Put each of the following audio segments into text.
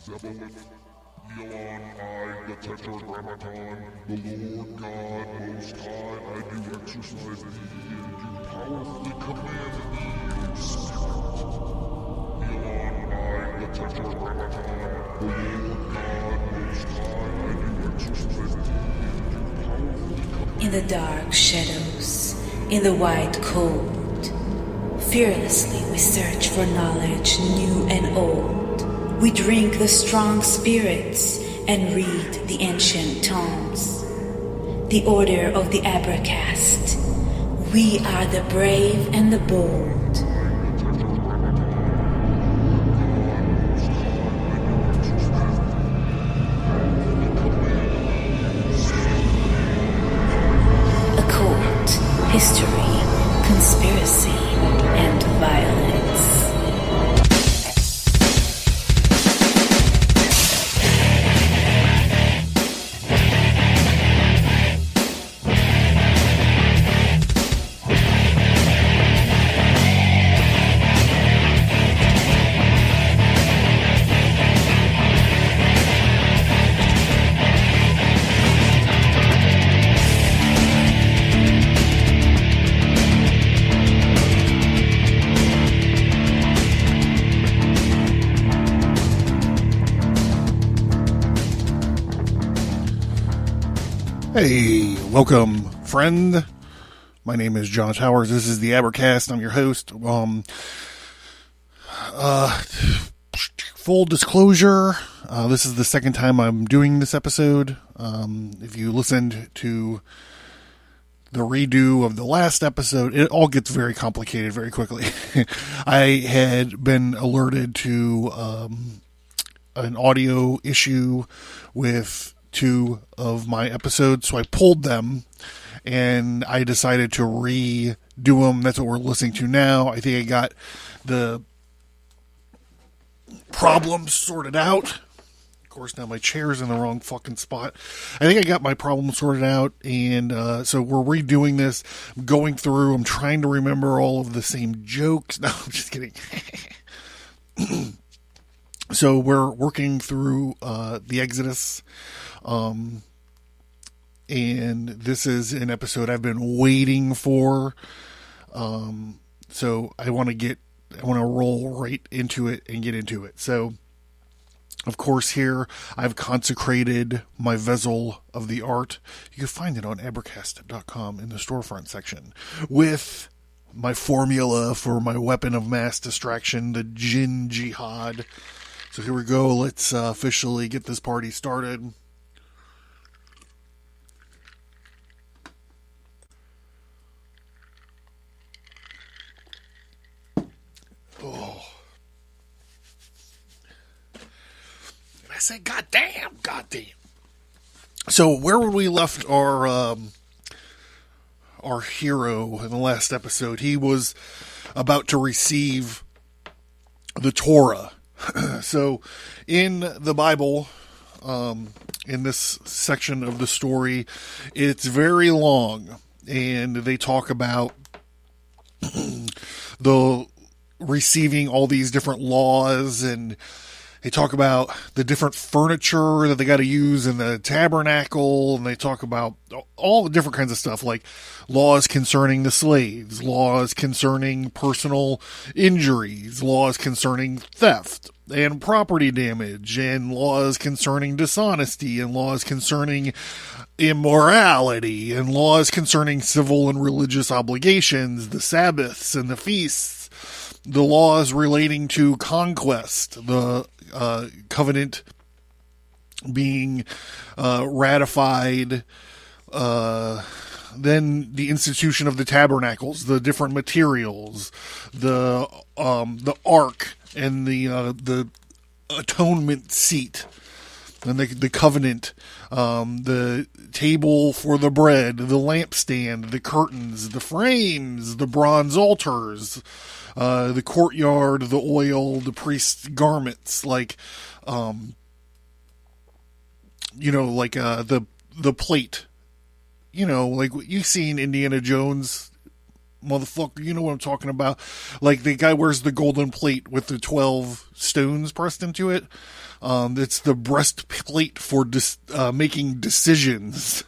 Zebulith, Elon, I, the Tetragrammaton, the Lord God Most High, I do exercise thee, and do powerfully command thee, O Spirit. Elon, I, the Tetragrammaton, the Lord God Most High, I do exercise thee, and do powerfully command. In the dark shadows, in the white cold, fearlessly we search for knowledge new and old. We drink the strong spirits and read the ancient tomes. The order of the Abracast. We are the brave and the bold. Occult, history, conspiracy, and violence. Hey, welcome, friend. My name is John Towers. This is the Abracast. I'm your host. Full disclosure, this is the second time I'm doing this episode. If you listened to the redo of the last episode, it all gets very complicated very quickly. I had been alerted to an audio issue with two of my episodes, so I pulled them and I decided to redo them. That's what we're listening to now. I think I got the problems sorted out. Of course, now my chair's in the wrong fucking spot. I think I got my problem sorted out, and so we're redoing this. I'm going through, I'm trying to remember all of the same jokes. No, I'm just kidding. So we're working through the Exodus. And this is an episode I've been waiting for. So I want to roll right into it and get into it. So, of course, here I've consecrated my vessel of the art. You can find it on Abracast.com in the storefront section with my formula for my weapon of mass distraction, the Jinn Jihad. So here we go. Let's officially get this party started. Oh. And I said, goddamn. So where we left our hero in the last episode, he was about to receive the Torah. So in the Bible, in this section of the story, it's very long, and they talk about the receiving all these different laws, and they talk about the different furniture that they got to use in the tabernacle, and they talk about all the different kinds of stuff, like laws concerning the slaves, laws concerning personal injuries, laws concerning theft and property damage, and laws concerning dishonesty, and laws concerning immorality, and laws concerning civil and religious obligations, the Sabbaths and the feasts, the laws relating to conquest, the covenant being ratified, then the institution of the tabernacles, the different materials, the ark, and the atonement seat, and the covenant, the table for the bread, the lampstand, the curtains, the frames, the bronze altars, the courtyard, the oil, the priest's garments, like, the plate, like what you see in Indiana Jones motherfucker. You know what I'm talking about. Like the guy wears the golden plate with the 12 stones pressed into it. It's the breastplate for making decisions.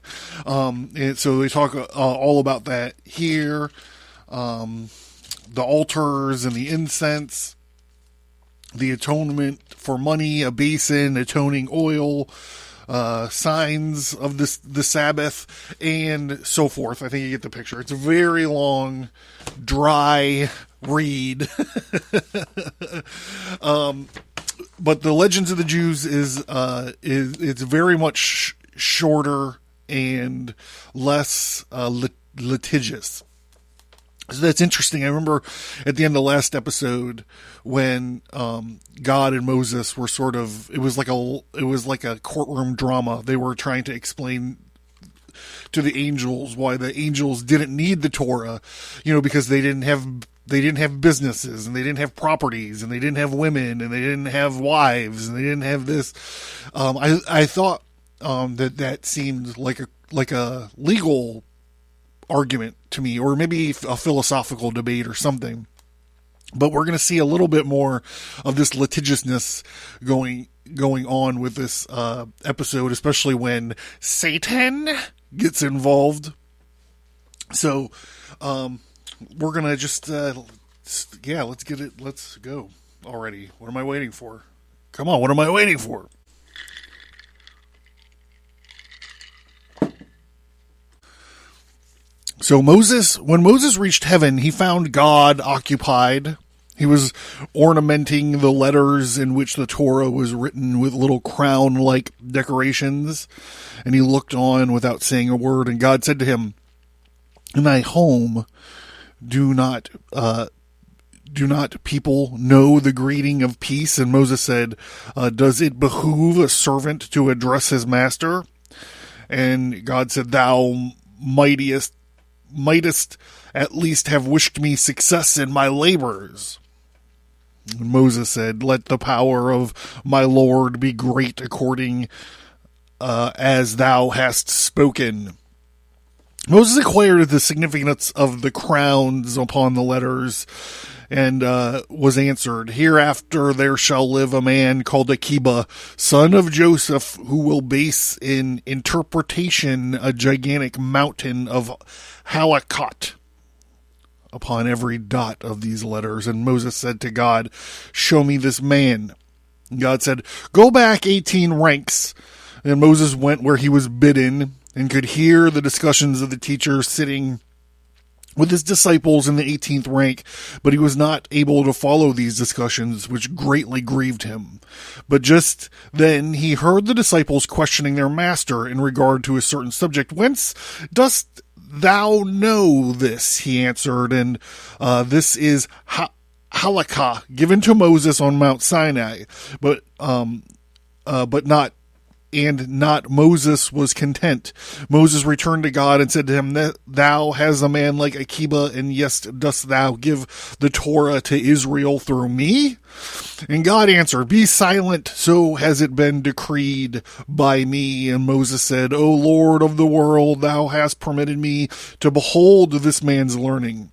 And so they talk all about that here. The altars and the incense, the atonement for money, a basin, atoning oil, signs of the Sabbath, and so forth. I think you get the picture. It's a very long, dry read. But the Legends of the Jews is it's very much shorter and less litigious. So that's interesting. I remember at the end of the last episode when God and Moses were sort of, it was like a courtroom drama. They were trying to explain to the angels why the angels didn't need the Torah, because they didn't have businesses, and they didn't have properties, and they didn't have women, and they didn't have wives, and they didn't have this. I thought that seemed like a legal argument to me, or maybe a philosophical debate or something. But we're going to see a little bit more of this litigiousness going on with this episode, especially when Satan gets involved. So we're going to just let's get it. Let's go already. What am I waiting for? Come on, what am I waiting for? So when Moses reached heaven, he found God occupied. He was ornamenting the letters in which the Torah was written with little crown-like decorations. And he looked on without saying a word. And God said to him, "In thy home, do not people know the greeting of peace?" And Moses said, "Does it behoove a servant to address his master?" And God said, "Thou mightest at least have wished me success in my labors." And Moses said, "Let the power of my Lord be great according as thou hast spoken." Moses inquired the significance of the crowns upon the letters, and was answered, "Hereafter there shall live a man called Akiba, son of Joseph, who will base in interpretation a gigantic mountain of halakot upon every dot of these letters." And Moses said to God, "Show me this man." And God said, "Go back 18 ranks." And Moses went where he was bidden, and could hear the discussions of the teacher sitting with his disciples in the 18th rank, but he was not able to follow these discussions, which greatly grieved him. But just then he heard the disciples questioning their master in regard to a certain subject. "Whence dost thou know this?" he answered, "and this is halakha given to Moses on Mount Sinai, but not Moses was content. Moses returned to God and said to him, "Thou hast a man like Akiba, and yes, dost thou give the Torah to Israel through me?" And God answered, "Be silent, so has it been decreed by me." And Moses said, "O Lord of the world, thou hast permitted me to behold this man's learning.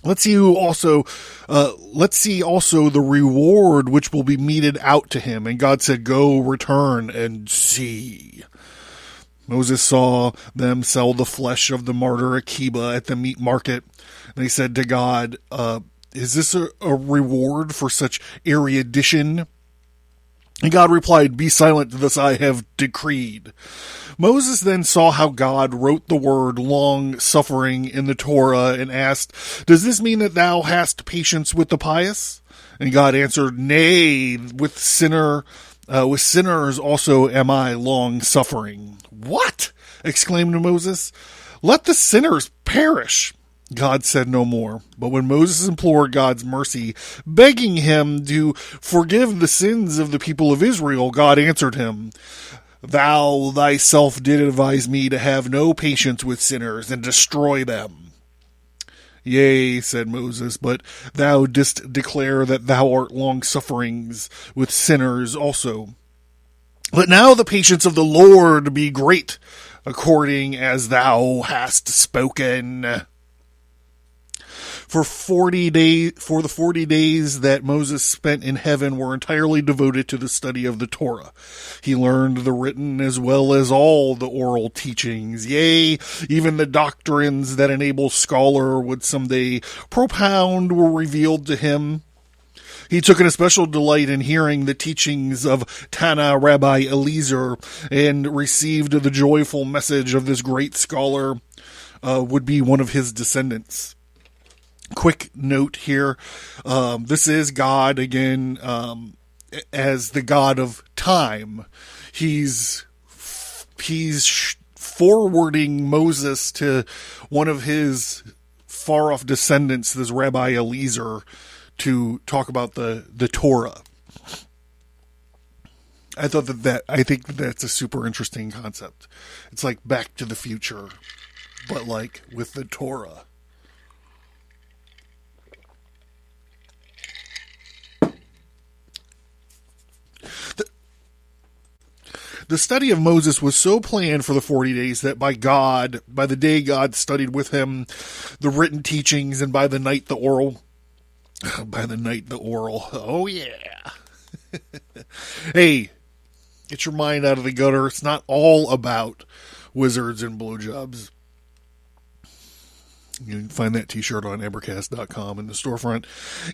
Let's see also the reward which will be meted out to him." And God said, "Go, return, and see." Moses saw them sell the flesh of the martyr Akiba at the meat market. And he said to God, "Is this a reward for such erudition?" And God replied, "Be silent, thus I have decreed." Moses then saw how God wrote the word long-suffering in the Torah and asked, "Does this mean that thou hast patience with the pious?" And God answered, "Nay, with sinners also am I long-suffering." "What?" exclaimed Moses. "Let the sinners perish." God said no more. But when Moses implored God's mercy, begging him to forgive the sins of the people of Israel, God answered him, "Thou thyself did advise me to have no patience with sinners and destroy them." "Yea," said Moses, "but thou didst declare that thou art long-sufferings with sinners also. Let now the patience of the Lord be great, according as thou hast spoken." For the 40 days that Moses spent in heaven were entirely devoted to the study of the Torah. He learned the written as well as all the oral teachings, yea, even the doctrines that an able scholar would someday propound were revealed to him. He took an especial delight in hearing the teachings of Tana Rabbi Eliezer and received the joyful message of this great scholar would be one of his descendants. Quick note here, this is God again as the God of time. He's forwarding Moses to one of his far-off descendants, this Rabbi Eliezer, to talk about the Torah. I think that's a super interesting concept. It's like Back to the Future, but like with the Torah. The study of Moses was so planned for the 40 days that by the day God studied with him the written teachings, and by the night the oral. Oh yeah. Hey, get your mind out of the gutter. It's not all about wizards and blowjobs. You can find that t-shirt on Abracast.com in the storefront.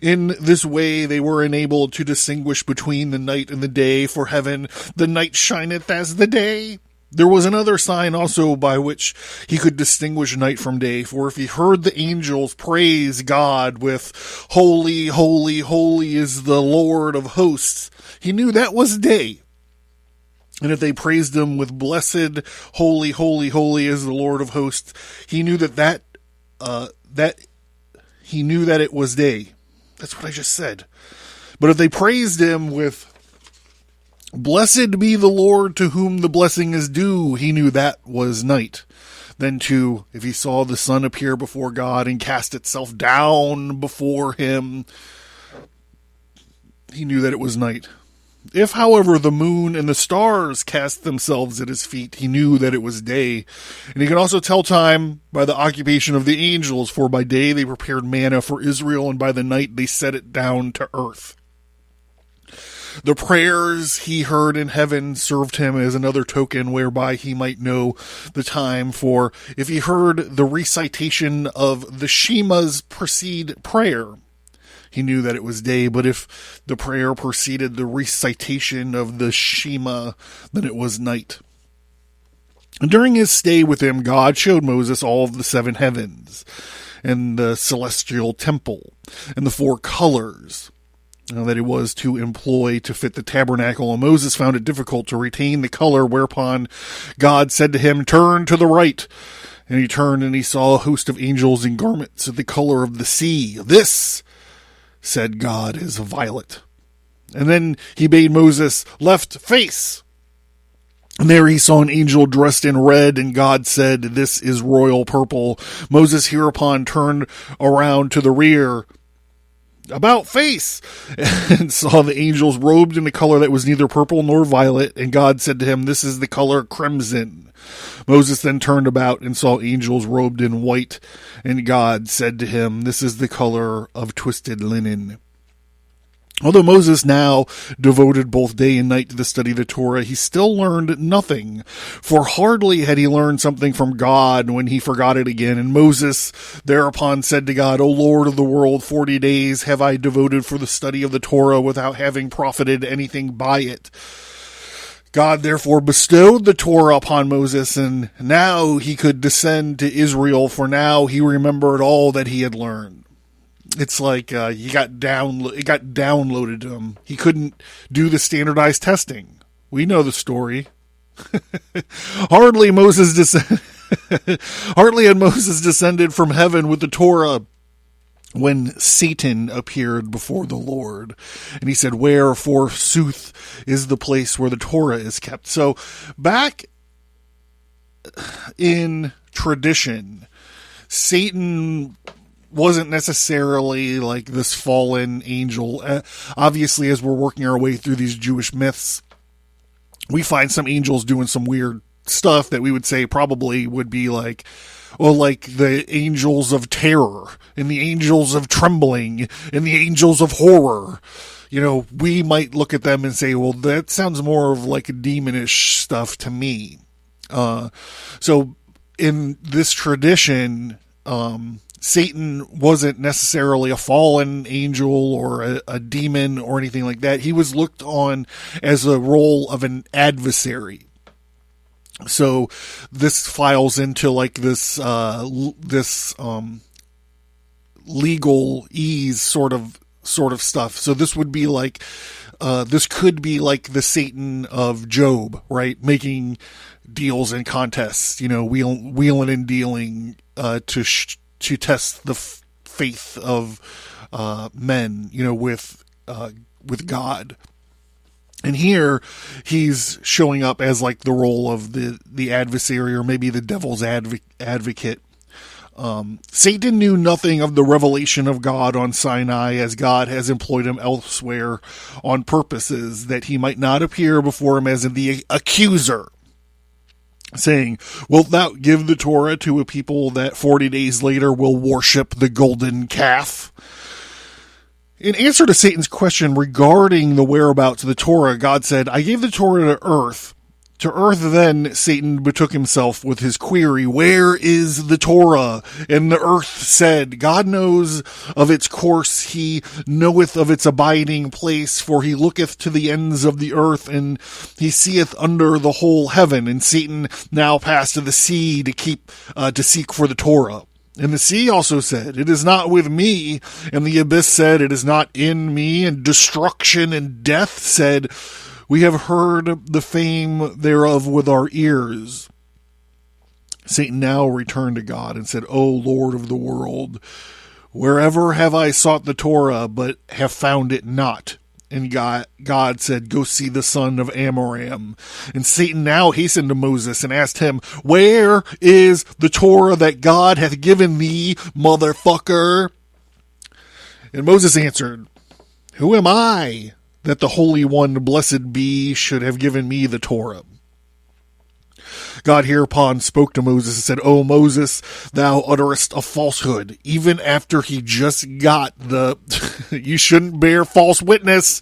In this way, they were enabled to distinguish between the night and the day, for heaven, the night shineth as the day. There was another sign also by which he could distinguish night from day, for if he heard the angels praise God with holy, holy, holy is the Lord of hosts, he knew that was day. And if they praised him with blessed, holy, holy, holy is the Lord of hosts, he knew that it was day. That's what I just said. But if they praised him with blessed be the Lord to whom the blessing is due, he knew that was night. Then too, if he saw the sun appear before God and cast itself down before him, he knew that it was night. If, however, the moon and the stars cast themselves at his feet, he knew that it was day. And he could also tell time by the occupation of the angels, for by day they prepared manna for Israel, and by the night they set it down to earth. The prayers he heard in heaven served him as another token whereby he might know the time, for if he heard the recitation of the Shema's precede prayer, he knew that it was day, but if the prayer preceded the recitation of the Shema, then it was night. And during his stay with him, God showed Moses all of the 7 heavens, and the celestial temple, and the 4 colors that it was to employ to fit the tabernacle. And Moses found it difficult to retain the color, whereupon God said to him, "Turn to the right." And he turned, and he saw a host of angels in garments of the color of the sea. "This," said God, "is violet." And then he bade Moses left face. And there he saw an angel dressed in red, and God said, "This is royal purple." Moses hereupon turned around to the rear, about face, and saw the angels robed in a color that was neither purple nor violet. And God said to him, "This is the color crimson." Moses then turned about and saw angels robed in white. And God said to him, "This is the color of twisted linen." Although Moses now devoted both day and night to the study of the Torah, he still learned nothing, for hardly had he learned something from God when he forgot it again. And Moses thereupon said to God, "O Lord of the world, 40 days have I devoted for the study of the Torah without having profited anything by it." God therefore bestowed the Torah upon Moses, and now he could descend to Israel, for now he remembered all that he had learned. It's like it got downloaded to him. He couldn't do the standardized testing. We know the story. Hardly had Moses descended from heaven with the Torah when Satan appeared before the Lord. And he said, "Where, forsooth, is the place where the Torah is kept?" So back in tradition, Satan wasn't necessarily like this fallen angel. Obviously, as we're working our way through these Jewish myths, we find some angels doing some weird stuff that we would say probably would be like or like the angels of terror and the angels of trembling and the angels of horror. We might look at them and say, well, that sounds more of like a demonish stuff to me. So in this tradition, Satan wasn't necessarily a fallen angel or a demon or anything like that. He was looked on as a role of an adversary. So this files into like this legal ease sort of stuff. So this would be like, this could be like the Satan of Job, right? Making deals and contests, wheeling and dealing, to test the faith of, men, with God. And here he's showing up as like the role of the adversary, or maybe the devil's advocate. Satan knew nothing of the revelation of God on Sinai, as God has employed him elsewhere on purposes that he might not appear before him as the accuser, saying, wilt thou give the Torah to a people that 40 days later will worship the golden calf? In answer to Satan's question regarding the whereabouts of the Torah, God said, I gave the Torah to earth. To earth then Satan betook himself with his query, where is the Torah? And the earth said, God knows of its course, he knoweth of its abiding place, for he looketh to the ends of the earth, and he seeth under the whole heaven. And Satan now passed to the sea to seek for the Torah. And the sea also said, it is not with me. And the abyss said, it is not in me. And destruction and death said, we have heard the fame thereof with our ears. Satan now returned to God and said, O Lord of the world, wherever have I sought the Torah, but have found it not? And God said, go see the son of Amram. And Satan now hastened to Moses and asked him, where is the Torah that God hath given thee, motherfucker? And Moses answered, who am I, that the Holy One, blessed be, should have given me the Torah? God hereupon spoke to Moses and said, O Moses, thou utterest a falsehood, even after he just got you shouldn't bear false witness.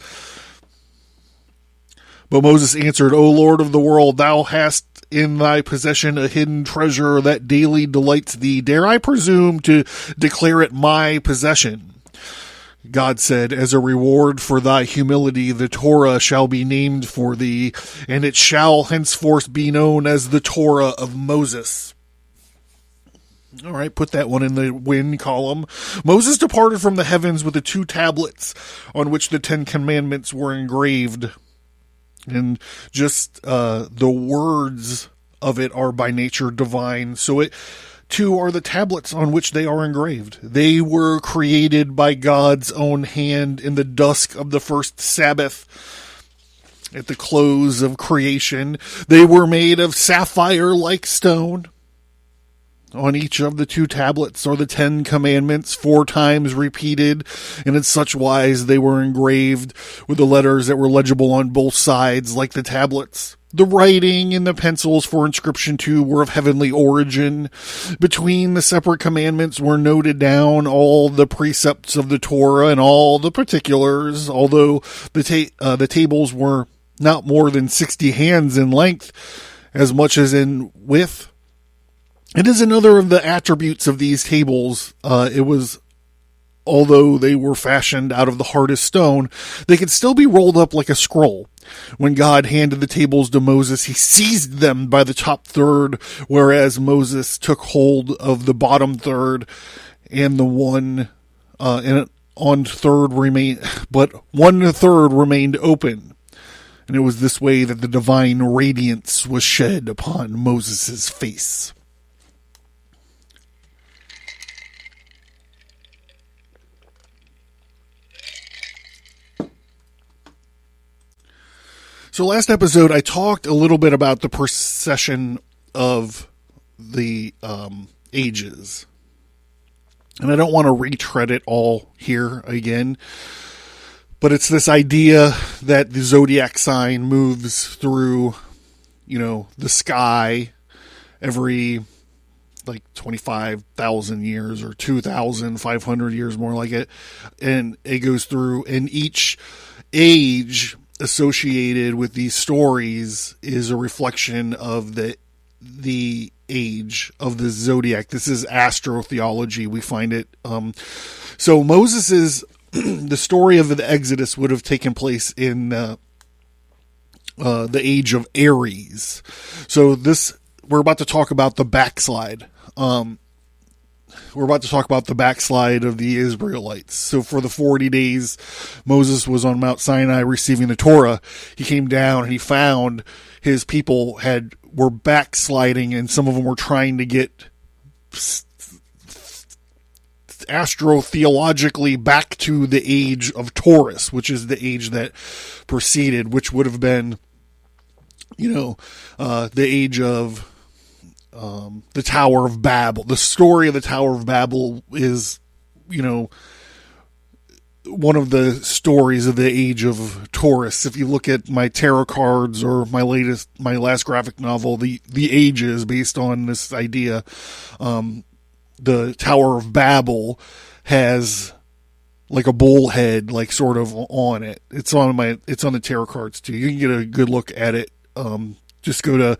But Moses answered, O Lord of the world, thou hast in thy possession a hidden treasure that daily delights thee. Dare I presume to declare it my possession? God said, as a reward for thy humility, the Torah shall be named for thee, and it shall henceforth be known as the Torah of Moses. All right, put that one in the win column. Moses departed from the heavens with the 2 tablets on which the 10 commandments were engraved. And just the words of it are by nature divine. So it too are the tablets on which they are engraved. They were created by God's own hand in the dusk of the first Sabbath. At the close of creation, they were made of sapphire-like stone. On each of the 2 tablets are the 10 commandments, 4 times repeated, and in such wise they were engraved with the letters that were legible on both sides, like the tablets. The writing and the pencils for inscription too were of heavenly origin. Between the separate commandments were noted down all the precepts of the Torah and all the particulars, although the tables were not more than 60 hands in length, as much as in width. It is another of the attributes of these tables. Although they were fashioned out of the hardest stone, they could still be rolled up like a scroll. When God handed the tables to Moses, he seized them by the top third, whereas Moses took hold of the bottom third, and the one third remained open. And it was this way that the divine radiance was shed upon Moses' face. So last episode, I talked a little bit about the procession of the ages. And I don't want to retread it all here again. But it's this idea that the zodiac sign moves through, the sky every like 25,000 years or 2,500 years, more like it. And it goes through, and each age associated with these stories is a reflection of the age of the zodiac. This is astro-theology. We find it. So Moses's the story of the Exodus would have taken place in the age of Aries. So we're about to talk about the backslide. We're about to talk about the backslide of the Israelites. So for the 40 days Moses was on Mount Sinai receiving the Torah, he came down and he found his people were backsliding, and some of them were trying to get astro-theologically back to the age of Taurus, which is the age that preceded, which would have been, the age of the Tower of Babel. The story of the Tower of Babel is, one of the stories of the age of Taurus. If you look at my tarot cards or my last graphic novel, the ages based on this idea, the Tower of Babel has like a bullhead, like sort of on it. It's on the tarot cards too. You can get a good look at it. Just go to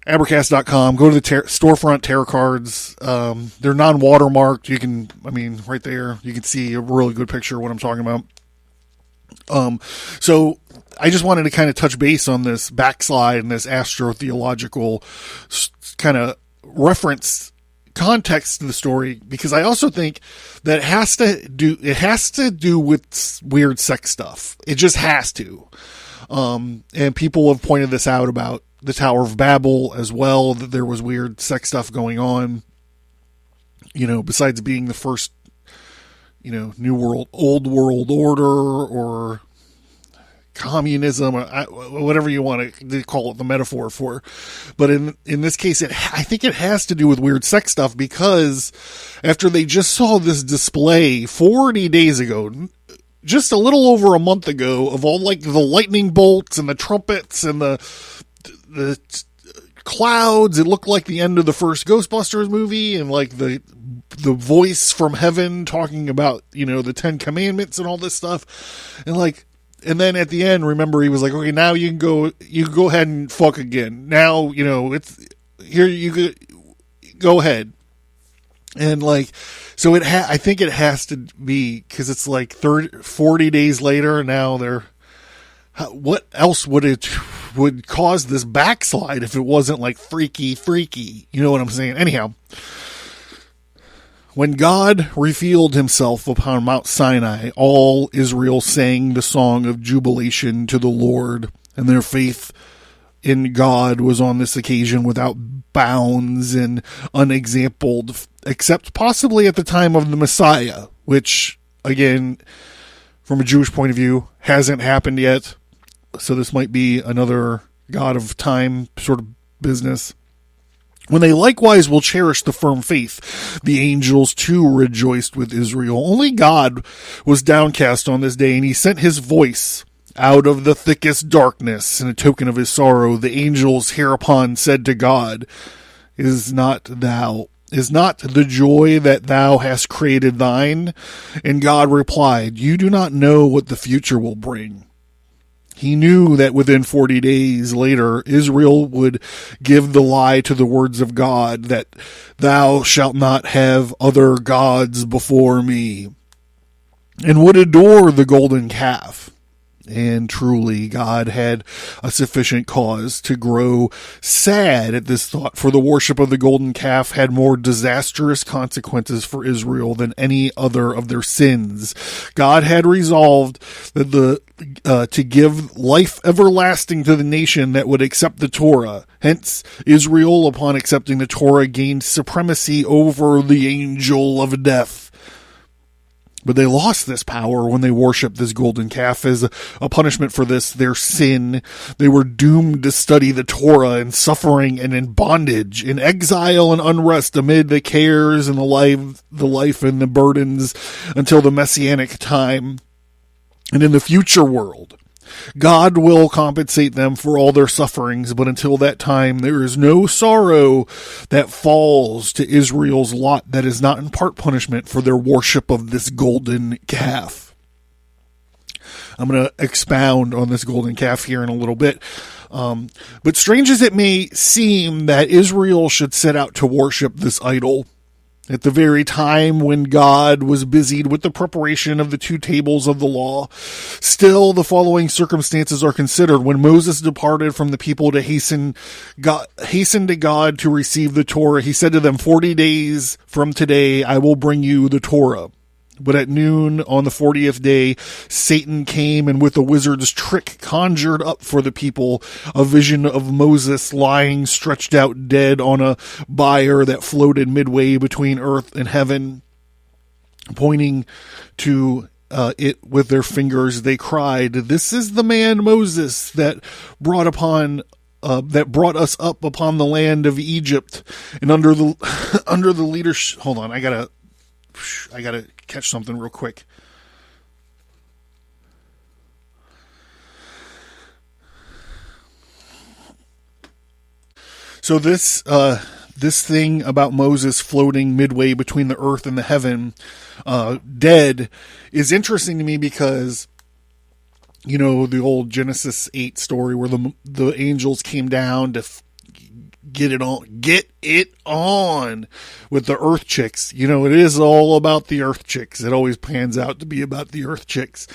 Abracast.com, go to the Storefront tarot cards. They're non-watermarked. Right there, you can see a really good picture of what I'm talking about. So I just wanted to kind of touch base on this backslide and this astro-theological kind of reference context to the story, because I also think that it has to do with weird sex stuff. It just has to. And people have pointed this out about the Tower of Babel as well, that there was weird sex stuff going on, besides being the first, new world, old world order, or communism, or whatever you want to call it, the metaphor for. But in this case, I think it has to do with weird sex stuff, because after they just saw this display 40 days ago, just a little over a month ago, of all like the lightning bolts and the trumpets and the clouds, it looked like the end of the first Ghostbusters movie, and like the voice from heaven talking about, the 10 Commandments and all this stuff. And then at the end, remember, he was like, okay, now you can go ahead and fuck again. Now, it's here, you go ahead. And so I think it has to be, because it's like 40 days later, now what else would cause this backslide if it wasn't like freaky? You know what I'm saying? Anyhow, when God revealed himself upon Mount Sinai, all Israel sang the song of jubilation to the Lord, and their faith in God was on this occasion without bounds and unexampled, except possibly at the time of the Messiah, which, again, from a Jewish point of view, hasn't happened yet. So this might be another God of time sort of business. When they likewise will cherish the firm faith, the angels too rejoiced with Israel. Only God was downcast on this day, and he sent his voice out of the thickest darkness in a token of his sorrow. The angels hereupon said to God, Is not the joy that thou hast created thine? And God replied, You do not know what the future will bring. He knew that within 40 days later, Israel would give the lie to the words of God, that thou shalt not have other gods before me, and would adore the golden calf. And truly, God had a sufficient cause to grow sad at this thought, for the worship of the golden calf had more disastrous consequences for Israel than any other of their sins. God had resolved that to give life everlasting to the nation that would accept the Torah. Hence, Israel, upon accepting the Torah, gained supremacy over the angel of death. But they lost this power when they worshipped this golden calf. As a punishment for this, their sin, they were doomed to study the Torah in suffering and in bondage, in exile and unrest amid the cares and the life and the burdens until the messianic time. And in the future world, God will compensate them for all their sufferings, but until that time, there is no sorrow that falls to Israel's lot that is not in part punishment for their worship of this golden calf. I'm going to expound on this golden calf here in a little bit. But strange as it may seem that Israel should set out to worship this idol at the very time when God was busied with the preparation of the 2 tables of the law, still the following circumstances are considered. When Moses departed from the people to hasten to God to receive the Torah, he said to them, 40 days from today I will bring you the Torah. But at noon on the 40th day, Satan came and with a wizard's trick conjured up for the people a vision of Moses lying stretched out dead on a bier that floated midway between earth and heaven. Pointing to it with their fingers, they cried, "This is the man Moses that brought us up upon the land of Egypt, and under the leadership." Hold on, I gotta catch something real quick. So this thing about Moses floating midway between the earth and the heaven, dead, is interesting to me because, you know, the old Genesis 8 story where the angels came down to get it on with the earth chicks. You know, it is all about the earth chicks. It always pans out to be about the earth chicks.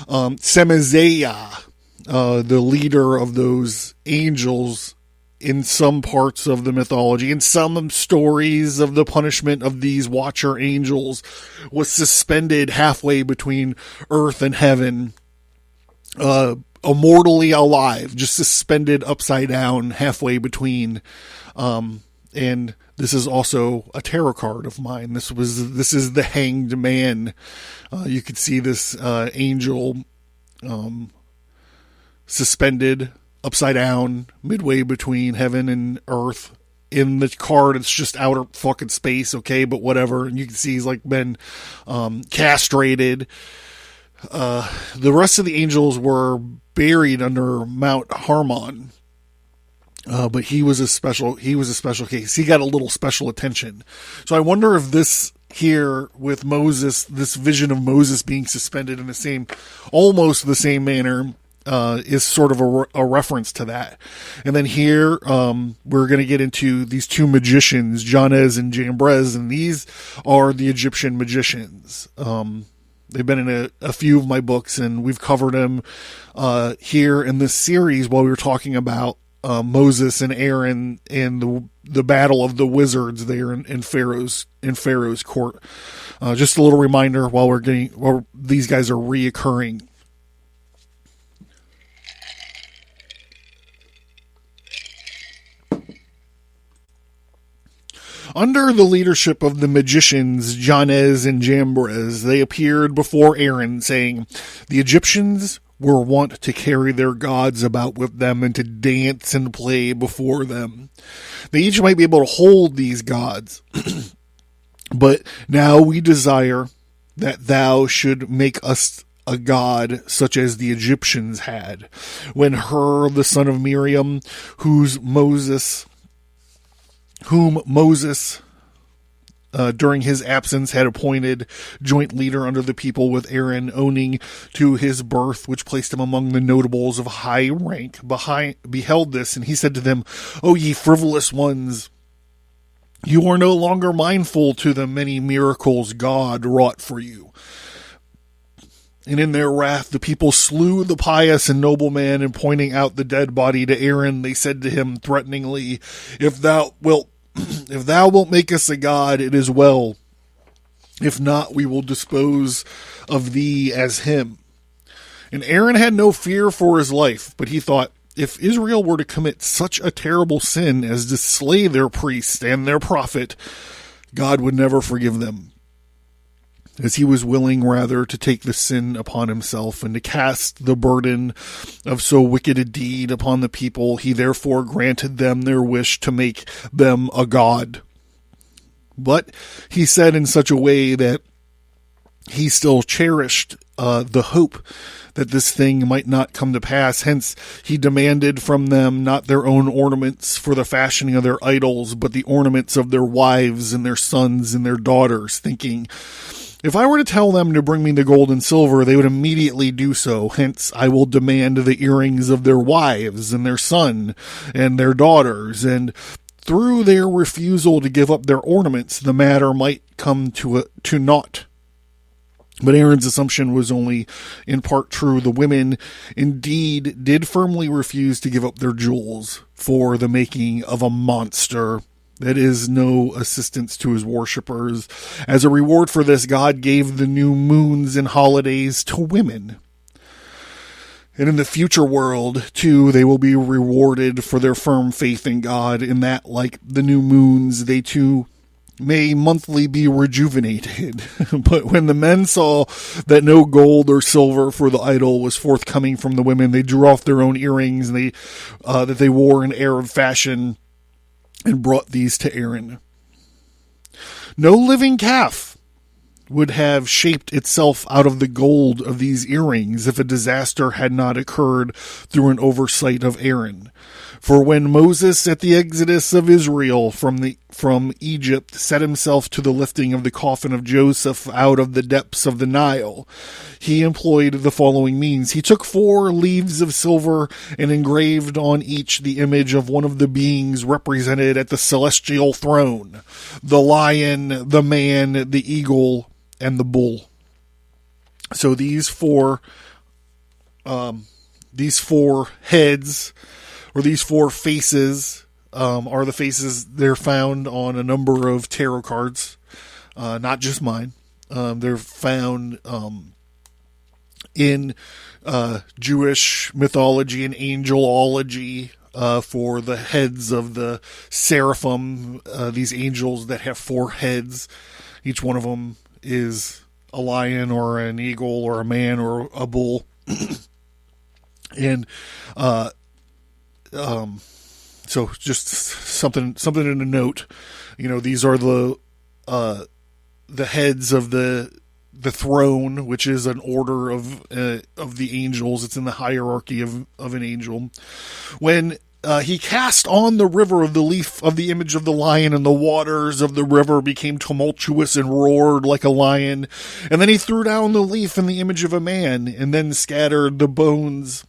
Semaziah, the leader of those angels in some parts of the mythology, in some stories of the punishment of these watcher angels, was suspended halfway between earth and heaven, immortally alive, just suspended upside down halfway between. And this is also a tarot card of mine. This is the Hanged Man. You could see this angel suspended upside down midway between heaven and earth. In the card, it's just outer fucking space, okay, but whatever. And you can see he's like been castrated. The rest of the angels were buried under Mount Hermon, but he was a special case. He got a little special attention. So I wonder if this here with Moses, this vision of Moses being suspended in almost the same manner, is sort of a reference to that. And then here, we're going to get into these 2 magicians, Janez and Jambres, and these are the Egyptian magicians. They've been in a few of my books, and we've covered them here in this series while we were talking about Moses and Aaron and the battle of the wizards there in Pharaoh's court. Just a little reminder while these guys are reoccurring. Under the leadership of the magicians Janez and Jambres, they appeared before Aaron, saying, "The Egyptians were wont to carry their gods about with them and to dance and play before them. They each might be able to hold these gods. But now we desire that thou should make us a god such as the Egyptians had, when Hur, the son of Miriam, whom Moses during his absence had appointed joint leader under the people with Aaron, owning to his birth, which placed him among the notables of high rank, beheld this, and he said to them, O ye frivolous ones, you are no longer mindful to the many miracles God wrought for you. And in their wrath the people slew the pious and noble man, and pointing out the dead body to Aaron, they said to him threateningly, If thou wilt make us a god, it is well. If not, we will dispose of thee as him. And Aaron had no fear for his life, but he thought, if Israel were to commit such a terrible sin as to slay their priest and their prophet, God would never forgive them. As he was willing rather to take the sin upon himself and to cast the burden of so wicked a deed upon the people, he therefore granted them their wish to make them a god. But he said in such a way that he still cherished the hope that this thing might not come to pass. Hence, he demanded from them not their own ornaments for the fashioning of their idols, but the ornaments of their wives and their sons and their daughters, thinking, if I were to tell them to bring me the gold and silver, they would immediately do so. Hence, I will demand the earrings of their wives and their son and their daughters. And through their refusal to give up their ornaments, the matter might come to naught. But Aaron's assumption was only in part true. The women indeed did firmly refuse to give up their jewels for the making of a monster that is no assistance to his worshippers. As a reward for this, God gave the new moons and holidays to women. And in the future world, too, they will be rewarded for their firm faith in God, in that, like the new moons, they too may monthly be rejuvenated. But when the men saw that no gold or silver for the idol was forthcoming from the women, they drew off their own earrings and that they wore in Arab fashion and brought these to Aaron. No living calf would have shaped itself out of the gold of these earrings if a disaster had not occurred through an oversight of Aaron. For when Moses, at the exodus of Israel from Egypt, set himself to the lifting of the coffin of Joseph out of the depths of the Nile, he employed the following means. He took 4 leaves of silver and engraved on each the image of one of the beings represented at the celestial throne: the lion, the man, the eagle, and the bull. So these four heads, or these 4 faces, are the faces. They're found on a number of tarot cards, not just mine. They're found in Jewish mythology and angelology, for the heads of the seraphim, these angels that have 4 heads. Each one of them is a lion or an eagle or a man or a bull. And so just something to note. These are the heads of the throne, which is an order of the angels. It's in the hierarchy of an angel. When he cast on the river of the leaf of the image of the lion, and the waters of the river became tumultuous and roared like a lion. And then he threw down the leaf in the image of a man, and then scattered the bones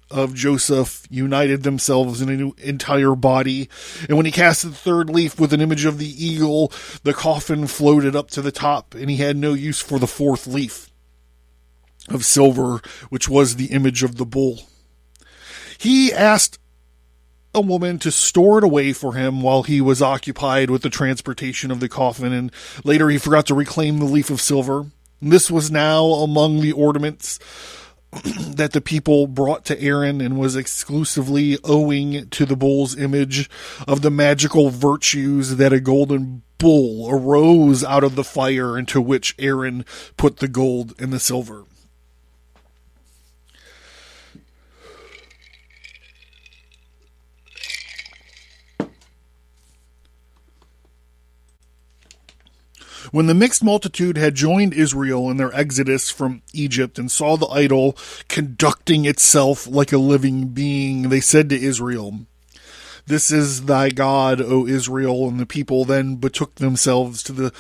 of Joseph, united themselves in an entire body. And when he cast the 3rd leaf with an image of the eagle, the coffin floated up to the top, and he had no use for the 4th leaf of silver, which was the image of the bull. He asked a woman to store it away for him while he was occupied with the transportation of the coffin, and later he forgot to reclaim the leaf of silver. And this was now among the ornaments that the people brought to Aaron, and was exclusively owing to the bull's image of the magical virtues that a golden bull arose out of the fire into which Aaron put the gold and the silver. When the mixed multitude had joined Israel in their exodus from Egypt and saw the idol conducting itself like a living being, they said to Israel, "This is thy God, O Israel." And the people then betook themselves to the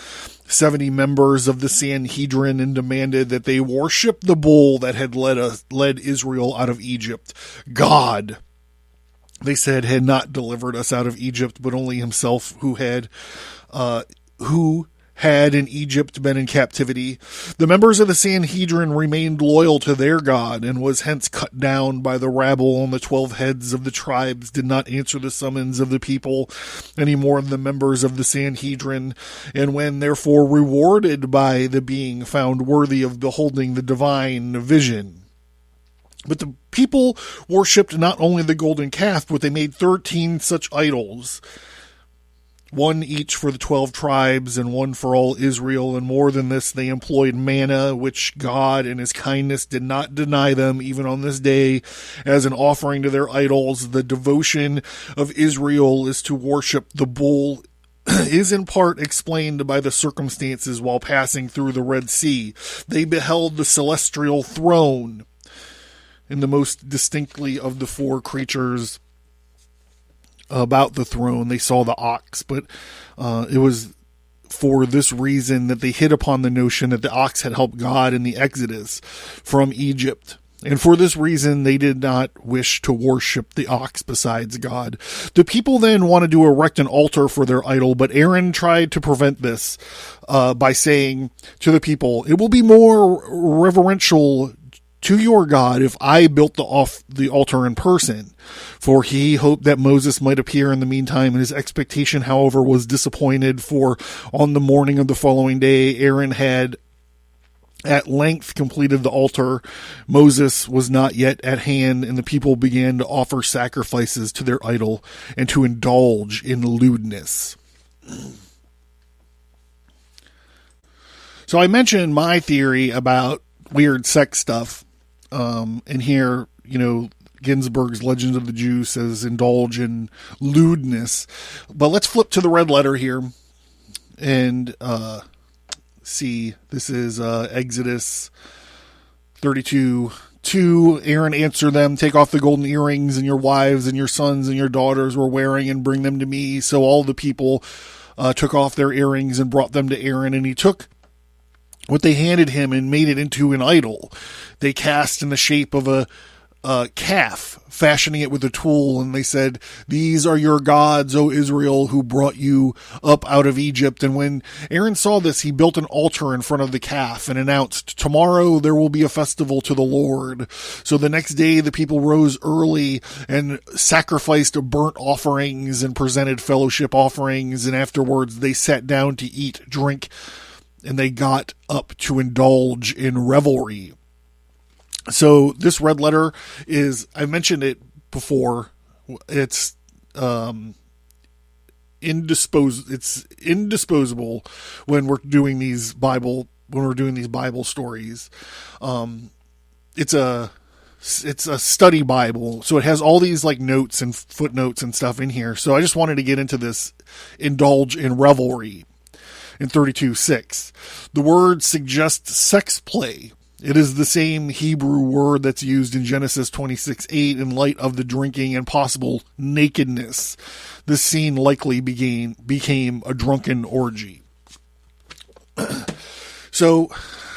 70 members of the Sanhedrin and demanded that they worship the bull that had led Israel out of Egypt. God, they said, had not delivered us out of Egypt, but only himself, who had in Egypt been in captivity. The members of the Sanhedrin remained loyal to their God, and was hence cut down by the rabble, and the 12 heads of the tribes did not answer the summons of the people any more than the members of the Sanhedrin, and when therefore rewarded by the being found worthy of beholding the divine vision. But the people worshipped not only the golden calf, but they made 13 such idols, one each for the 12 tribes, and one for all Israel. And more than this, they employed manna, which God in his kindness did not deny them, even on this day, as an offering to their idols. The devotion of Israel is to worship the bull is in part explained by the circumstances while passing through the Red Sea. They beheld the celestial throne, and the most distinctly of the four creatures about the throne, they saw the ox, but it was for this reason that they hit upon the notion that the ox had helped God in the Exodus from Egypt. And for this reason, they did not wish to worship the ox besides God. The people then wanted to erect an altar for their idol, but Aaron tried to prevent this by saying to the people, "It will be more reverential to your God if I built the altar in person." For he hoped that Moses might appear in the meantime, and his expectation, however, was disappointed, for on the morning of the following day, Aaron had at length completed the altar. Moses was not yet at hand, and the people began to offer sacrifices to their idol and to indulge in lewdness. So I mentioned my theory about weird sex stuff. And here, Ginsburg's Legends of the Jew says indulge in lewdness. But let's flip to the red letter here and see. This is Exodus 32:2. Aaron answered them, "Take off the golden earrings and your wives and your sons and your daughters were wearing and bring them to me." So all the people took off their earrings and brought them to Aaron, and he took what they handed him and made it into an idol. They cast in the shape of a calf, fashioning it with a tool, and they said, "These are your gods, O Israel, who brought you up out of Egypt." And when Aaron saw this, he built an altar in front of the calf and announced, "Tomorrow there will be a festival to the Lord." So the next day the people rose early and sacrificed burnt offerings and presented fellowship offerings, and afterwards they sat down to eat, drink, and they got up to indulge in revelry. So this red letter is, I mentioned it before, it's indisposable when we're doing these Bible stories. It's a study Bible, so it has all these like notes and footnotes and stuff in here. So I just wanted to get into this indulge in revelry. In 32:6, the word suggests sex play. It is the same Hebrew word that's used in Genesis 26:8 in light of the drinking and possible nakedness. This scene likely became a drunken orgy. So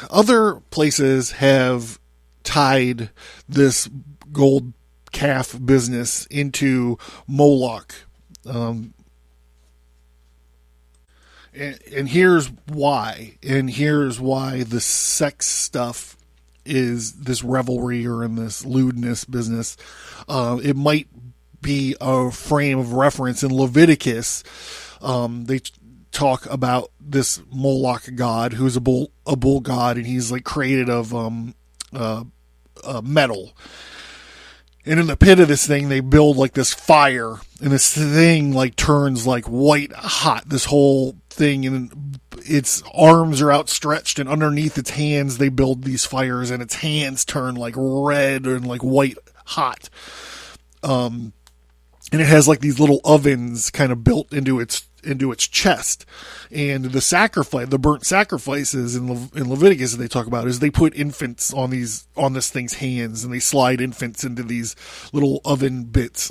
other places have tied this gold calf business into Moloch. And here's why. And here's why the sex stuff is this revelry or in this lewdness business. It might be a frame of reference in Leviticus. They talk about this Moloch God, who's a bull god, and he's like created of metal. And in the pit of this thing, they build like this fire, and this thing like turns like white hot, this whole thing, and its arms are outstretched, and underneath its hands, they build these fires, and its hands turn like red and like white hot. And it has like these little ovens kind of built into its chest. And the burnt sacrifices in Leviticus that they talk about is they put infants on this thing's hands, and they slide infants into these little oven bits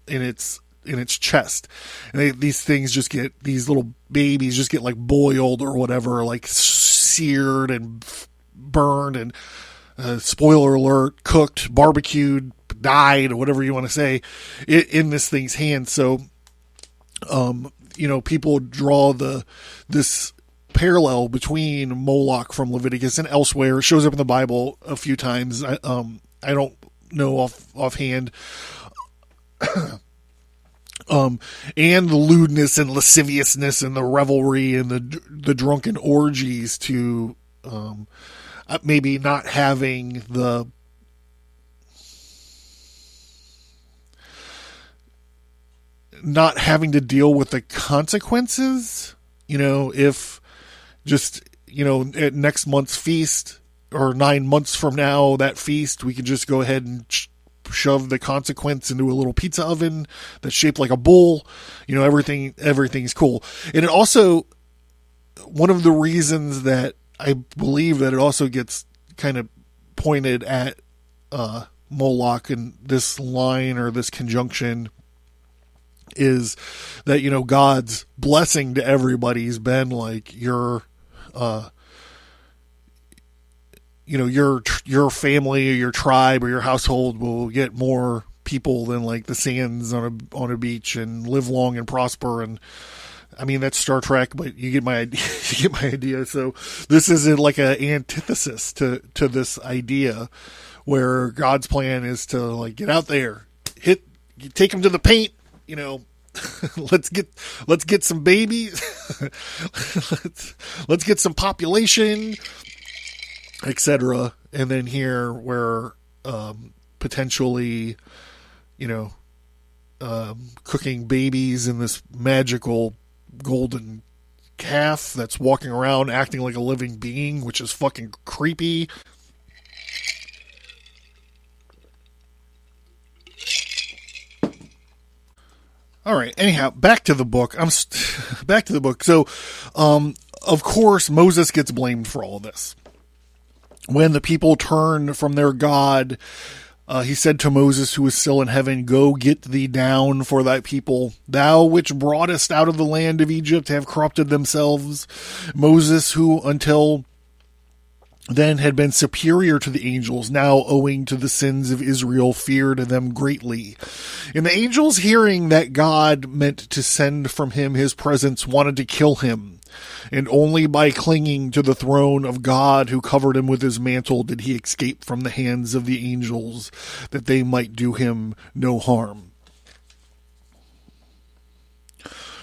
in its chest. And these little babies just get like boiled or whatever, like seared and burned and spoiler alert, cooked, barbecued, dyed, or whatever you want to say, in this thing's hands. So, people draw this parallel between Moloch from Leviticus and elsewhere. It shows up in the Bible a few times. I don't know offhand. And the lewdness and lasciviousness and the revelry and the drunken orgies to maybe not having to deal with the consequences. If just, at next month's feast or 9 months from now, that feast, we can just go ahead and shove the consequence into a little pizza oven that's shaped like a bull. Everything's cool. And it also, one of the reasons that I believe that it also gets kind of pointed at Moloch in this line or this conjunction is that, God's blessing to everybody's been like your family or your tribe or your household will get more people than like the sands on a beach and live long and prosper. And I mean, that's Star Trek, but you get my idea. So this isn't like an antithesis to this idea where God's plan is to like get out there, take them to the paint, let's get some babies, let's get some population, etc. And then here where potentially, cooking babies in this magical golden calf that's walking around acting like a living being, which is fucking creepy. All right. Anyhow, back to the book. Back to the book. So, of course, Moses gets blamed for all of this. When the people turn from their God, he said to Moses, who was still in heaven, "Go get thee down for thy people, thou which broughtest out of the land of Egypt have corrupted themselves." Moses, who until then had been superior to the angels, now owing to the sins of Israel, feared them greatly. And the angels, hearing that God meant to send from him his presence, wanted to kill him. And only by clinging to the throne of God, who covered him with his mantle, did he escape from the hands of the angels, that they might do him no harm.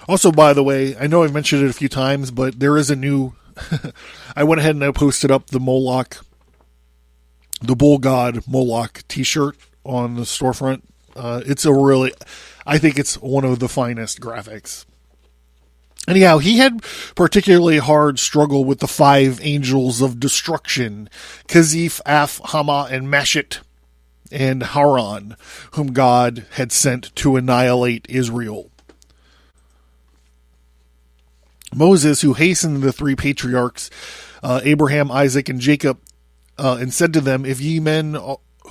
Also, by the way, I know I've mentioned it a few times, but there is a new I went ahead and I posted up the Moloch, the bull god Moloch t-shirt on the storefront. I think it's one of the finest graphics. Anyhow, he had particularly hard struggle with the 5 angels of destruction, Kazif, Af, Hama, and Mashit, and Haran, whom God had sent to annihilate Israel. Moses, who hastened the 3 patriarchs, Abraham, Isaac, and Jacob, and said to them, "If ye men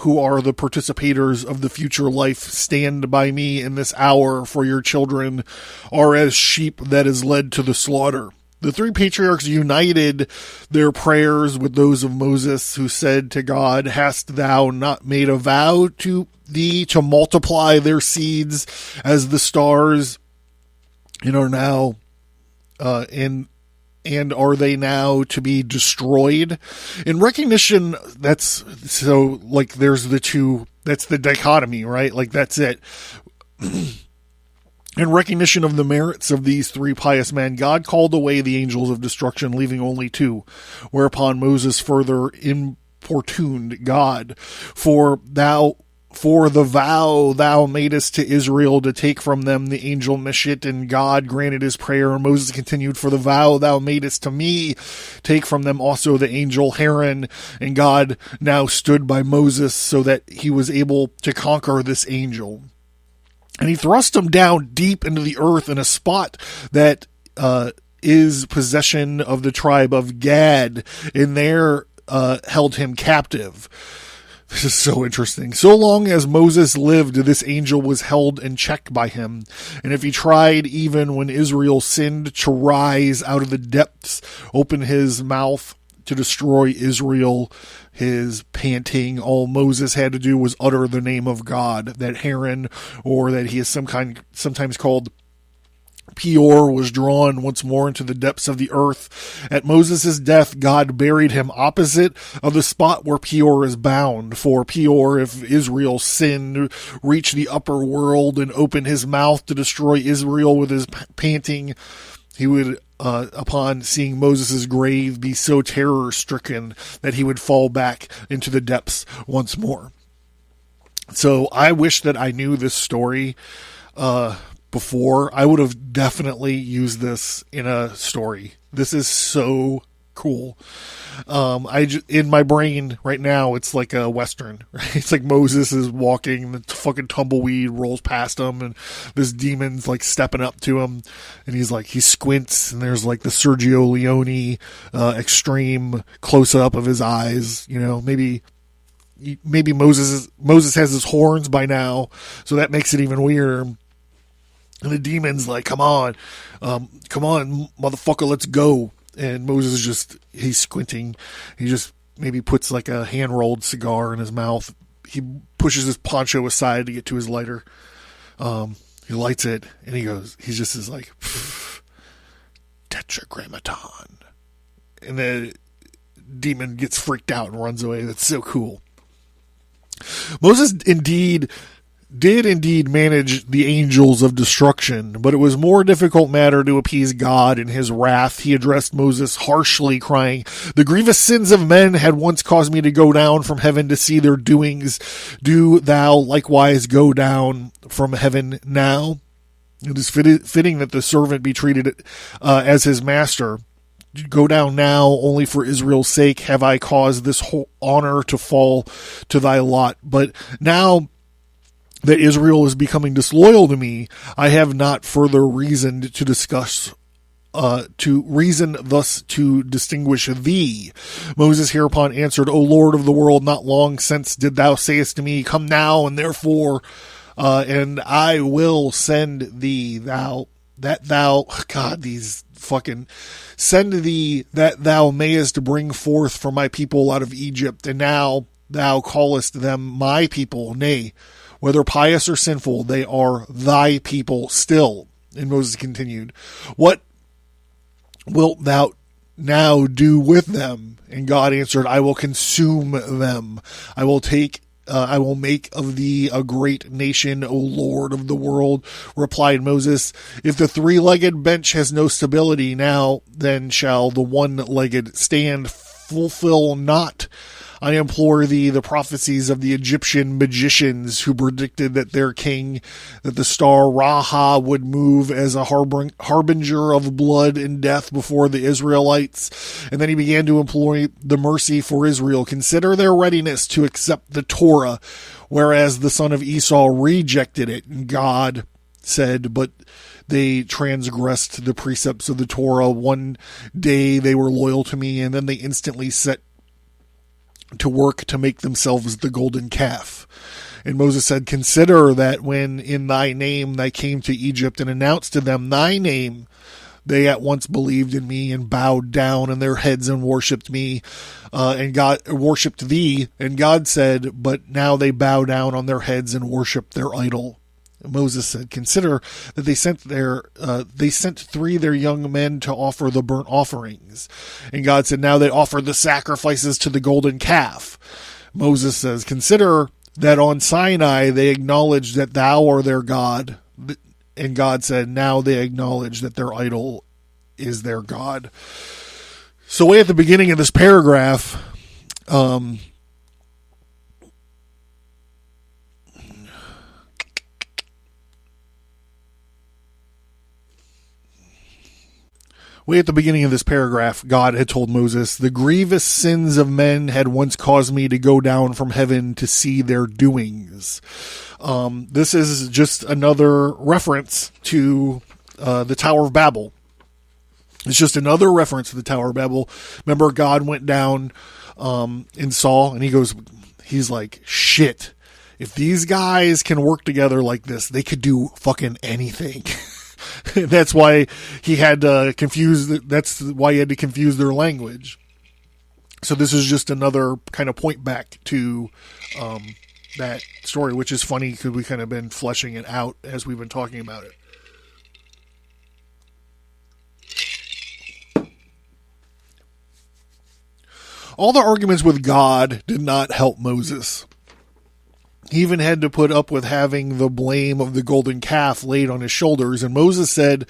who are the participators of the future life stand by me in this hour, for your children are as sheep that is led to the slaughter." The 3 patriarchs united their prayers with those of Moses, who said to God, "Hast thou not made a vow to thee to multiply their seeds as the stars, and are now and are they now to be destroyed?" In recognition, that's so like there's the two, that's the dichotomy, right? Like that's it. In recognition of the merits of these 3 pious men, God called away the angels of destruction, leaving only 2, whereupon Moses further importuned God, for the vow thou madest to Israel to take from them the angel Meshit, and God granted his prayer. And Moses continued, "For the vow thou madest to me, take from them also the angel Haran." And God now stood by Moses so that he was able to conquer this angel. And he thrust him down deep into the earth in a spot that is possession of the tribe of Gad, and there held him captive. This is so interesting. So long as Moses lived, this angel was held in check by him. And if he tried, even when Israel sinned, to rise out of the depths, open his mouth to destroy Israel, his panting, all Moses had to do was utter the name of God. That Haran, or that he is sometimes called Peor, was drawn once more into the depths of the earth. At Moses' death, God buried him opposite of the spot where Peor is bound. For Peor, if Israel sinned, reached the upper world and opened his mouth to destroy Israel with his panting, he would, upon seeing Moses' grave, be so terror-stricken that he would fall back into the depths once more. So I wish that I knew this story before. I would have definitely used this in a story. This is so cool. In my brain right now, it's like a Western, right? It's like Moses is walking, the fucking tumbleweed rolls past him, and this demon's like stepping up to him, and he squints, and there's like the Sergio Leone, extreme close up of his eyes, maybe Moses has his horns by now, so that makes it even weirder. And the demon's like, come on, motherfucker, let's go. And Moses he's squinting. He just maybe puts like a hand-rolled cigar in his mouth. He pushes his poncho aside to get to his lighter. He lights it, and he just is like, Tetragrammaton. And the demon gets freaked out and runs away. That's so cool. Moses did indeed manage the angels of destruction, but it was a more difficult matter to appease God. In his wrath, he addressed Moses harshly, crying, "The grievous sins of men had once caused me to go down from heaven to see their doings. Do thou likewise go down from heaven now?" It is fitting that the servant be treated as his master. Go down now, only for Israel's sake have I caused this whole honor to fall to thy lot. But now that Israel is becoming disloyal to me, I have not further reason to discuss, thus to distinguish thee. Moses hereupon answered, O Lord of the world, not long since did thou sayest to me, come now, and therefore, and I will send thee send thee that thou mayest bring forth from my people out of Egypt. And now thou callest them my people. Nay, whether pious or sinful, they are thy people still. And Moses continued, what wilt thou now do with them? And God answered, I will consume them. I will make of thee a great nation, O Lord of the world. Replied Moses, if the three-legged bench has no stability, now then shall the one-legged stand. Fulfill not, I implore thee, the prophecies of the Egyptian magicians who predicted that their king, that the star Raha would move as a harbinger of blood and death before the Israelites. And then he began to implore the mercy for Israel. Consider their readiness to accept the Torah, whereas the son of Esau rejected it. And God said, but they transgressed the precepts of the Torah. One day they were loyal to me, and then they instantly set to work to make themselves the golden calf. And Moses said, consider that when in thy name I came to Egypt and announced to them thy name, they at once believed in me and bowed down on their heads and worshipped me, and God worshipped thee. And God said, but now they bow down on their heads and worship their idol. Moses said, consider that they sent three of their young men to offer the burnt offerings. And God said, now they offer the sacrifices to the golden calf. Moses says, consider that on Sinai they acknowledged that thou art their God. And God said, now they acknowledge that their idol is their God. So way at the beginning of this paragraph, God had told Moses, the grievous sins of men had once caused me to go down from heaven to see their doings. This is just another reference to the Tower of Babel. It's just another reference to the Tower of Babel. Remember, God went down and saw, and he's like, shit, if these guys can work together like this, they could do fucking anything. That's why he had to confuse their language. So this is just another kind of point back to that story, which is funny because we kind of been fleshing it out as we've been talking about it. All the arguments with God did not help Moses. He even had to put up with having the blame of the golden calf laid on his shoulders. And Moses said,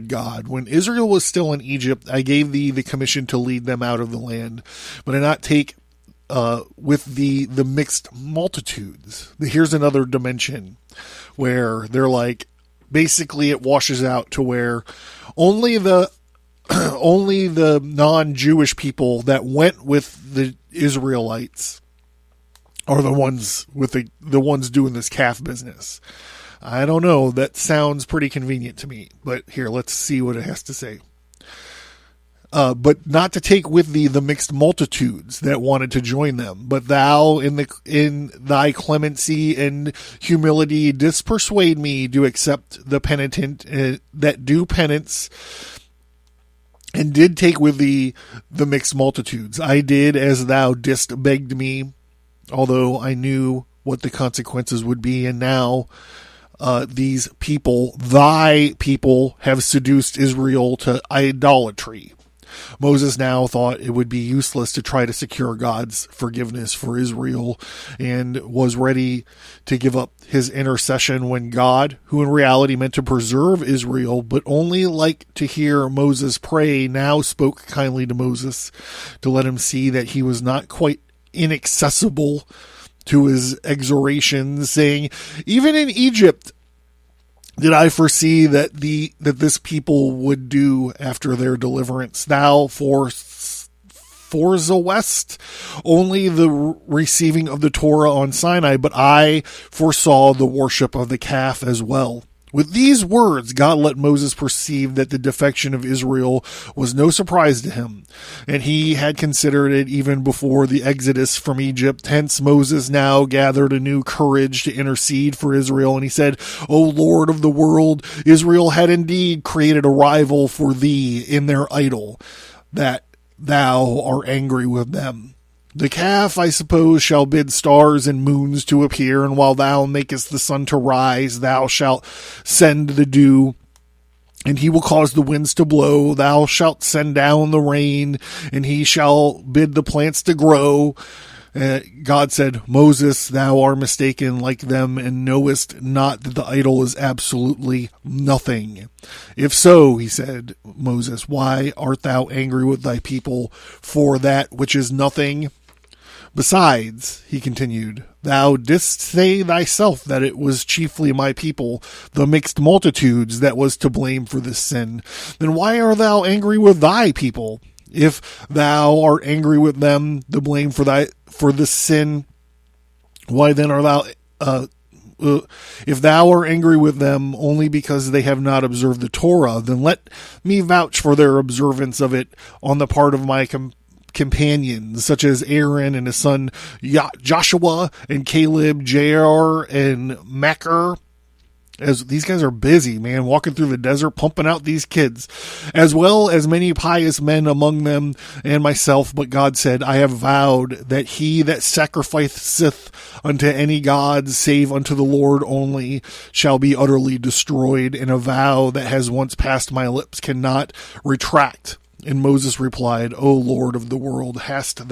God, when Israel was still in Egypt, I gave thee the commission to lead them out of the land, but I not take with thee the mixed multitudes. Here's another dimension where they're like, basically it washes out to where only the only the non-Jewish people that went with the Israelites are the ones with the ones doing this calf business. I don't know. That sounds pretty convenient to me. But here, let's see what it has to say. But not to take with thee the mixed multitudes that wanted to join them, but thou in thy clemency and humility didst persuade me to accept the penitent that do penance, and did take with thee the mixed multitudes. I did as thou didst begged me, although I knew what the consequences would be, and now these people, thy people, have seduced Israel to idolatry. Moses now thought it would be useless to try to secure God's forgiveness for Israel, and was ready to give up his intercession when God, who in reality meant to preserve Israel, but only liked to hear Moses pray, now spoke kindly to Moses to let him see that he was not quite inaccessible to his exhortations, saying, even in Egypt did I foresee that this people would do after their deliverance. Thou foresawest only the receiving of the Torah on Sinai, but I foresaw the worship of the calf as well. With these words, God let Moses perceive that the defection of Israel was no surprise to him, and he had considered it even before the exodus from Egypt. Hence Moses now gathered a new courage to intercede for Israel, and he said, O Lord of the world, Israel had indeed created a rival for thee in their idol, that thou art angry with them. The calf, I suppose, shall bid stars and moons to appear, and while thou makest the sun to rise, thou shalt send the dew, and he will cause the winds to blow. Thou shalt send down the rain, and he shall bid the plants to grow. God said, Moses, thou art mistaken like them, and knowest not that the idol is absolutely nothing. If so, he said, Moses, why art thou angry with thy people for that which is nothing? Besides, he continued, thou didst say thyself that it was chiefly my people, the mixed multitudes, that was to blame for this sin. Then why art thou angry with thy people? If thou art angry with them, the blame for this sin, why then art thou if thou art angry with them only because they have not observed the Torah, then let me vouch for their observance of it on the part of my companions, such as Aaron and his son Joshua and Caleb, Jair and Machir. As these guys are busy, man, walking through the desert, pumping out these kids, as well as many pious men among them and myself. But God said, I have vowed that he that sacrificeth unto any god save unto the Lord only shall be utterly destroyed, and a vow that has once passed my lips cannot retract. And Moses replied, O Lord of the world, hast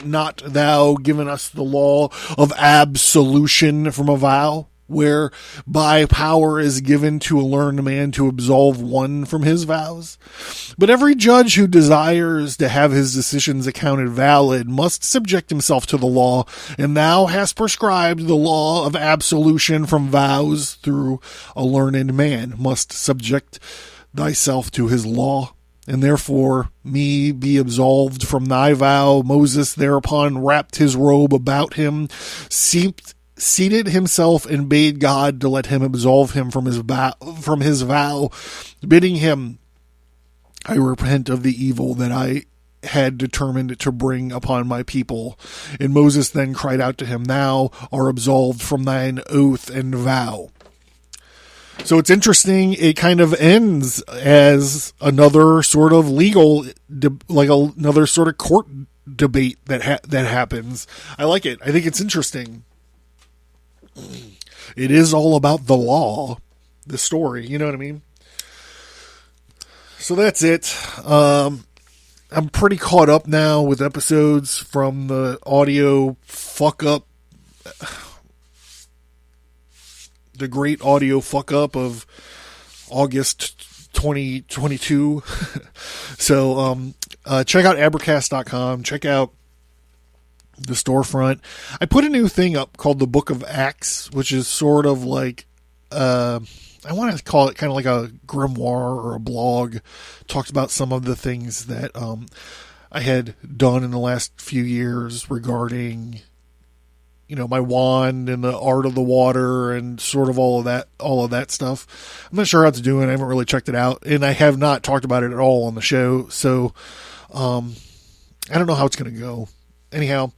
not thou given us the law of absolution from a vow, whereby power is given to a learned man to absolve one from his vows? But every judge who desires to have his decisions accounted valid must subject himself to the law, and thou hast prescribed the law of absolution from vows through a learned man must subject thyself to his law, and therefore me be absolved from thy vow. Moses thereupon wrapped his robe about him, seated himself, and bade God to let him absolve him from his vow, bidding him, I repent of the evil that I had determined to bring upon my people. And Moses then cried out to him, Thou art absolved from thine oath and vow. So it's interesting. It kind of ends as another sort of legal, another sort of court debate that happens. I like it. I think it's interesting. It is all about the law, the story. You know what I mean? So that's it. I'm pretty caught up now with episodes from the audio fuck up. The great audio fuck up of August 2022. So, check out Abracast.com. Check out the Storefront. I put a new thing up called the Book of Acts, which is sort of like I want to call it kind of like a grimoire or a blog. Talks about some of the things that I had done in the last few years regarding, my wand and the art of the water and sort of all of that stuff. I'm not sure how it's doing. I haven't really checked it out, and I have not talked about it at all on the show. So, I don't know how it's going to go. Anyhow,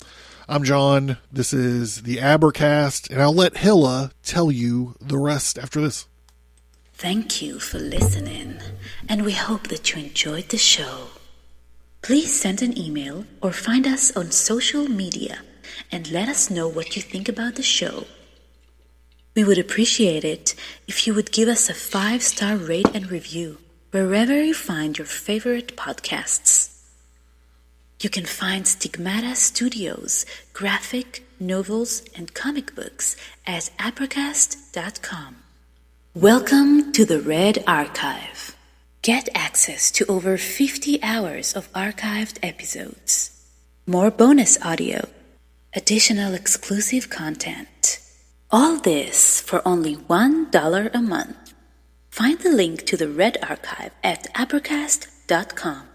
I'm John. This is the Abracast, and I'll let Hilla tell you the rest after this. Thank you for listening, and we hope that you enjoyed the show. Please send an email or find us on social media and let us know what you think about the show. We would appreciate it if you would give us a 5-star rate and review wherever you find your favorite podcasts. You can find Stigmata Studios, graphic, novels, and comic books at Abracast.com. Welcome to the Red Archive. Get access to over 50 hours of archived episodes, more bonus audio, additional exclusive content. All this for only $1 a month. Find the link to the Red Archive at Abracast.com.